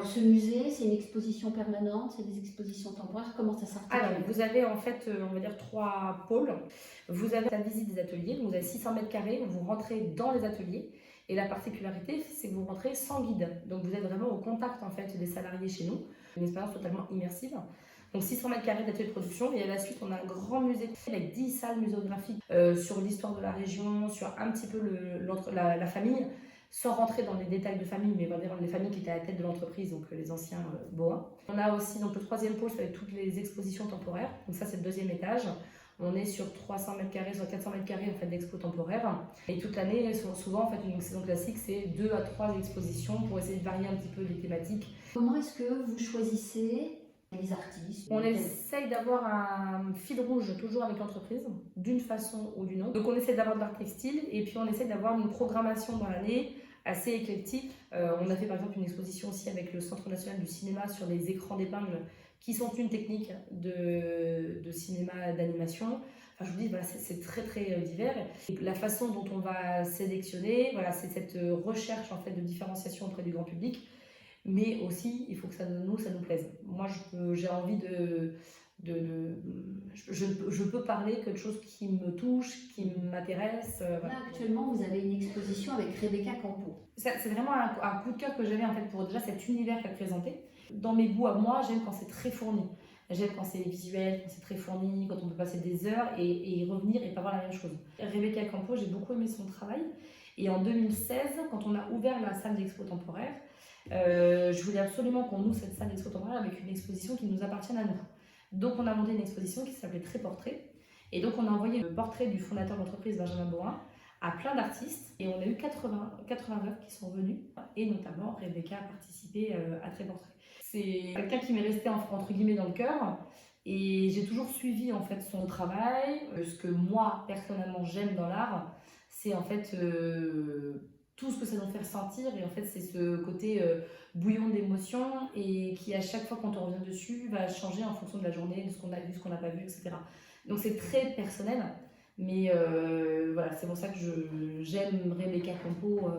Ce musée, c'est une exposition permanente, c'est des expositions temporaires, comment ça s'articule? Alors, vous avez en fait, on va dire 3 pôles. Vous avez la visite des ateliers, donc vous avez 600 mètres carrés où vous rentrez dans les ateliers et la particularité, c'est que vous rentrez sans guide. Donc vous êtes vraiment au contact en fait des salariés chez nous, une expérience totalement immersive. Donc 600 mètres carrés d'ateliers de production et à la suite, on a un grand musée avec 10 salles muséographiques sur l'histoire de la région, sur un petit peu la famille, sans rentrer dans les détails de famille, mais vraiment les familles qui étaient à la tête de l'entreprise, donc les anciens Boa. On a aussi donc, le troisième pôle, ça va être toutes les expositions temporaires. Donc ça, c'est le deuxième étage. On est sur 300 mètres carrés, sur 400 mètres carrés en fait, d'expos temporaires. Et toute l'année, souvent, en fait, une saison classique, c'est 2 à 3 expositions pour essayer de varier un petit peu les thématiques. Comment est-ce que vous choisissez les artistes? On essaye d'avoir un fil rouge toujours avec l'entreprise, d'une façon ou d'une autre. Donc on essaie d'avoir de l'art textile et puis on essaie d'avoir une programmation dans l'année assez éclectique. On a fait par exemple une exposition aussi avec le Centre national du cinéma sur les écrans d'épingle qui sont une technique de cinéma d'animation. Enfin, je vous dis, voilà, c'est très très divers. Et la façon dont on va sélectionner, voilà, c'est cette recherche en fait, de différenciation auprès du grand public. Mais aussi, il faut que ça nous plaise. Moi, j'ai envie je peux parler quelque chose qui me touche, qui m'intéresse. Là, Voilà. actuellement, vous avez une exposition avec Rebecca Campo. C'est vraiment un coup de cœur que j'avais en fait pour déjà cet univers qu'elle présentait. Dans mes goûts à moi, j'aime quand c'est très fourni. J'aime quand c'est visuel, quand c'est très fourni, quand on peut passer des heures et y revenir et pas voir la même chose. Rebecca Campo, j'ai beaucoup aimé son travail. Et en 2016, quand on a ouvert la salle d'expo temporaire, je voulais absolument qu'on ouvre cette salle d'expo temporaire avec une exposition qui nous appartienne à nous. Donc on a monté une exposition qui s'appelait Très Portrait. Et donc on a envoyé le portrait du fondateur de l'entreprise, Benjamin Boin, à plein d'artistes. Et on a eu 80 œuvres qui sont venues. Et notamment, Rebecca a participé à Très Portrait. C'est quelqu'un qui m'est resté entre guillemets dans le cœur. Et j'ai toujours suivi en fait son travail. Ce que moi, personnellement, j'aime dans l'art, c'est en fait tout ce que ça nous fait ressentir. Et en fait, c'est ce côté bouillon d'émotions et qui, à chaque fois, quand on revient dessus, va changer en fonction de la journée, de ce qu'on a vu, ce qu'on n'a pas vu, etc. Donc, c'est très personnel. Mais voilà, c'est pour ça que j'aime Rebecca Campo.